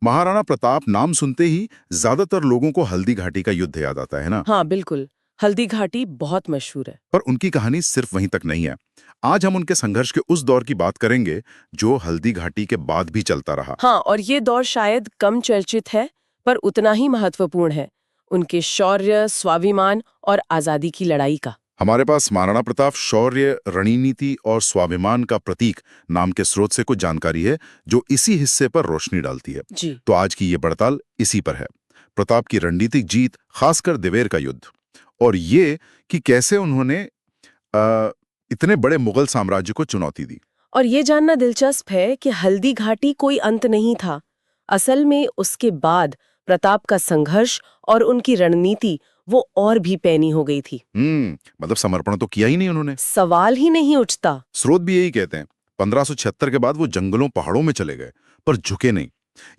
महाराणा प्रताप नाम सुनते ही ज्यादातर लोगों को हल्दी घाटी का युद्ध याद आता है ना। हाँ बिल्कुल, हल्दी घाटी बहुत मशहूर है। पर उनकी कहानी सिर्फ वहीं तक नहीं है। आज हम उनके संघर्ष के उस दौर की बात करेंगे जो हल्दी घाटी के बाद भी चलता रहा। हाँ, और ये दौर शायद कम चर्चित है पर उतना ही महत्वपूर्ण है, उनके शौर्य, स्वाभिमान और आजादी की लड़ाई का। हमारे पास महाराणा प्रताप शौर्य, रणनीति और स्वाभिमान का प्रतीक नाम के स्रोत से कुछ जानकारी है जो इसी हिस्से पर रोशनी डालती है। जी। तो आज की ये पड़ताल इसी पर है। प्रताप की रणनीतिक जीत, खासकर दिवेर का युद्ध, और ये कि कैसे उन्होंने इतने बड़े मुगल साम्राज्य को चुनौती दी। और ये जानना दिलचस्प है कि हल्दी घाटी कोई अंत नहीं था। असल में उसके बाद प्रताप का संघर्ष और उनकी रणनीति वो और भी पैनी हो गई थी। मतलब समर्पण तो किया ही नहीं उन्होंने। सवाल ही नहीं उठता। स्रोत भी यही कहते हैं। 1576 के बाद वो जंगलों पहाड़ों में चले गए पर झुके नहीं।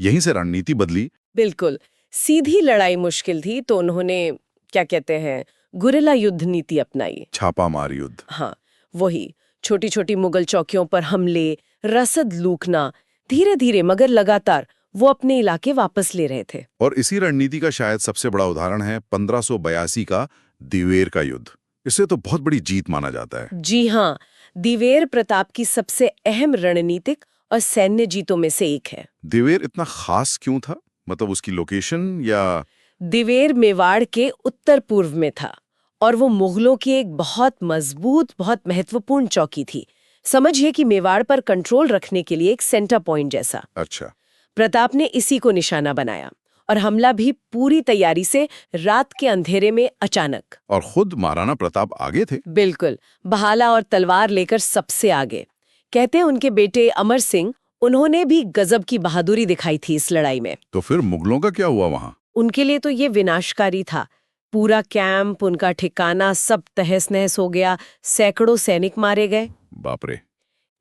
यहीं से रणनीति बदली। बिल्कुल, सीधी लड़ाई मुश्किल थी तो उन्होंने क्या कहते हैं, गुरिल्ला युद्ध नीति अपनाई। छापामार युद्ध। हाँ, वही छोटी छोटी मुगल चौकियों पर हमले, रसद लूटना, धीरे धीरे मगर लगातार वो अपने इलाके वापस ले रहे थे। और इसी रणनीति का शायद सबसे बड़ा उदाहरण है 1582 का दिवेर का युद्ध। इसे तो बहुत बड़ी जीत माना जाता है। जी हाँ, दिवेर प्रताप की सबसे अहम रणनीतिक और सैन्य जीतों में से एक है। दिवेर इतना खास क्यों था? मतलब उसकी लोकेशन या? दिवेर मेवाड़ के उत्तर पूर्व में था और वो मुगलों की एक बहुत मजबूत, बहुत महत्वपूर्ण चौकी थी। समझिए कि मेवाड़ पर कंट्रोल रखने के लिए एक सेंटर पॉइंट जैसा। अच्छा। प्रताप ने इसी को निशाना बनाया और हमला भी पूरी तैयारी से रात के अंधेरे में अचानक। और खुद महाराणा प्रताप आगे थे। बिल्कुल, बहाला और तलवार लेकर सबसे आगे। कहते हैं उनके बेटे अमर सिंह, उन्होंने भी गजब की बहादुरी दिखाई थी इस लड़ाई में। तो फिर मुगलों का क्या हुआ वहां? उनके लिए तो ये विनाशकारी था। पूरा कैंप, उनका ठिकाना सब तहस नहस हो गया, सैकड़ों सैनिक मारे गए। बाप रे।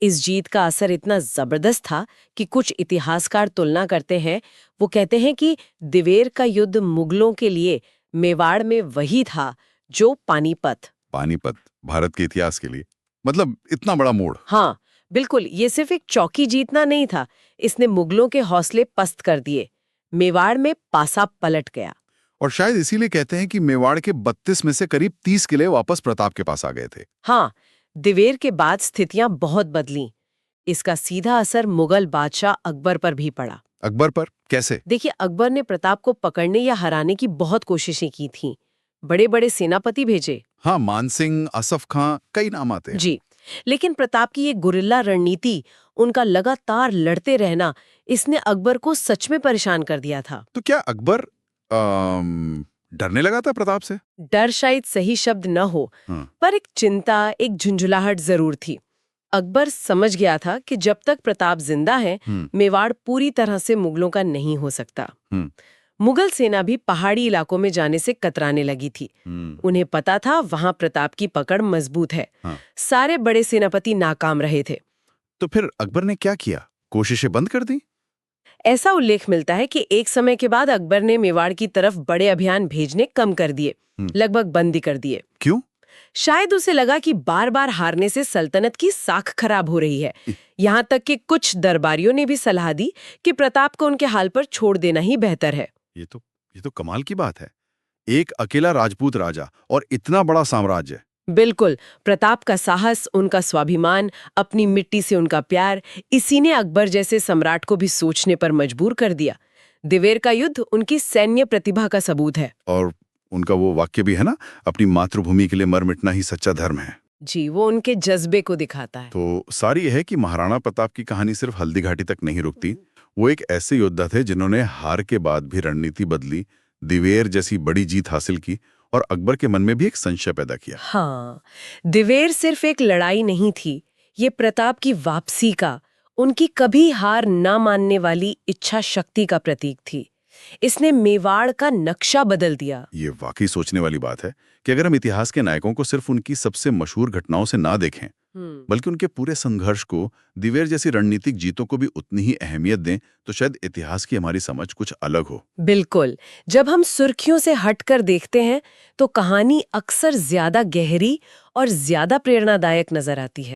इस जीत का असर इतना जबरदस्त था कि कुछ इतिहासकार तुलना करते हैं। वो कहते हैं कि दिवेर का युद्ध मुगलों के लिए मेवाड़ में वही था जो पानीपत। पानीपत भारत के इतिहास के लिए मतलब इतना बड़ा मोड़। हाँ बिल्कुल, ये सिर्फ एक चौकी जीतना नहीं था, इसने मुगलों के हौसले पस्त कर दिए। मेवाड़ में पासा पलट गया। और शायद इसीलिए कहते हैं कि मेवाड़ के 32 में से करीब 30 किले वापस प्रताप के पास आ गए थे। हाँ, दिवेर के बाद स्थितियां बहुत बदलीं। इसका सीधा असर मुगल बादशाह अकबर पर भी पड़ा। अकबर पर कैसे? देखिए, अकबर ने प्रताप को पकड़ने या हराने की बहुत कोशिशें की थीं। बड़े बड़े सेनापति भेजे। हाँ, मानसिंह, असफ खां, कई नाम आते हैं। जी, लेकिन प्रताप की ये गुरिल्ला रणनीति, उनका लगातार लड़ते रहना, इसने अकबर को सच में परेशान कर दिया था। तो क्या अकबर डरने लगा था प्रताप से? डर शायद सही शब्द न हो, पर एक चिंता, एक झुंझुलाहट जरूर थी। अकबर समझ गया था कि जब तक प्रताप जिंदा है, मेवाड़ पूरी तरह से मुगलों का नहीं हो सकता। मुगल सेना भी पहाड़ी इलाकों में जाने से कतराने लगी थी। उन्हें पता था वहां प्रताप की पकड़ मजबूत है। सारे बड़े सेनापति नाकाम रहे थे। तो फिर अकबर ने क्या किया? कोशिशें बंद कर दी? ऐसा उल्लेख मिलता है कि एक समय के बाद अकबर ने मेवाड़ की तरफ बड़े अभियान भेजने कम कर दिए, लगभग बंद ही कर दिए। क्यों? शायद उसे लगा कि बार बार हारने से सल्तनत की साख खराब हो रही है। यहाँ तक कि कुछ दरबारियों ने भी सलाह दी कि प्रताप को उनके हाल पर छोड़ देना ही बेहतर है। ये तो कमाल की बात है। एक अकेला राजपूत राजा और इतना बड़ा साम्राज्य। बिल्कुल, प्रताप का साहस, उनका स्वाभिमान, अपनी मिट्टी से उनका प्यार, इसी ने अकबर जैसे सम्राट को भी सोचने पर मजबूर कर दिया। दिवेर का युद्ध उनकी सैन्य प्रतिभा का सबूत है। और उनका वो वाक्य भी है ना, अपनी मातृभूमि के लिए मर मिटना ही सच्चा धर्म है। जी, वो उनके जज्बे को दिखाता है। तो सारी यह है कि महाराणा प्रताप की कहानी सिर्फ हल्दी घाटी तक नहीं रुकती। वो एक ऐसे योद्धा थे जिन्होंने हार के बाद भी रणनीति बदली, दिवेर जैसी बड़ी जीत हासिल की और अकबर के मन में भी एक संशय पैदा किया। हाँ, दिवेर सिर्फ एक लड़ाई नहीं थी, ये प्रताप की वापसी का, उनकी कभी हार न मानने वाली इच्छा शक्ति का प्रतीक थी। इसने मेवाड़ का नक्शा बदल दिया। ये वाकई सोचने वाली बात है कि अगर हम इतिहास के नायकों को सिर्फ उनकी सबसे मशहूर घटनाओं से ना देखें, बल्कि उनके पूरे संघर्ष को, दिवेर जैसी रणनीतिक जीतों को भी उतनी ही अहमियत दें, तो शायद इतिहास की हमारी समझ कुछ अलग हो। बिल्कुल, जब हम सुर्खियों से हटकर देखते हैं तो कहानी अक्सर ज्यादा गहरी और ज्यादा प्रेरणादायक नजर आती है।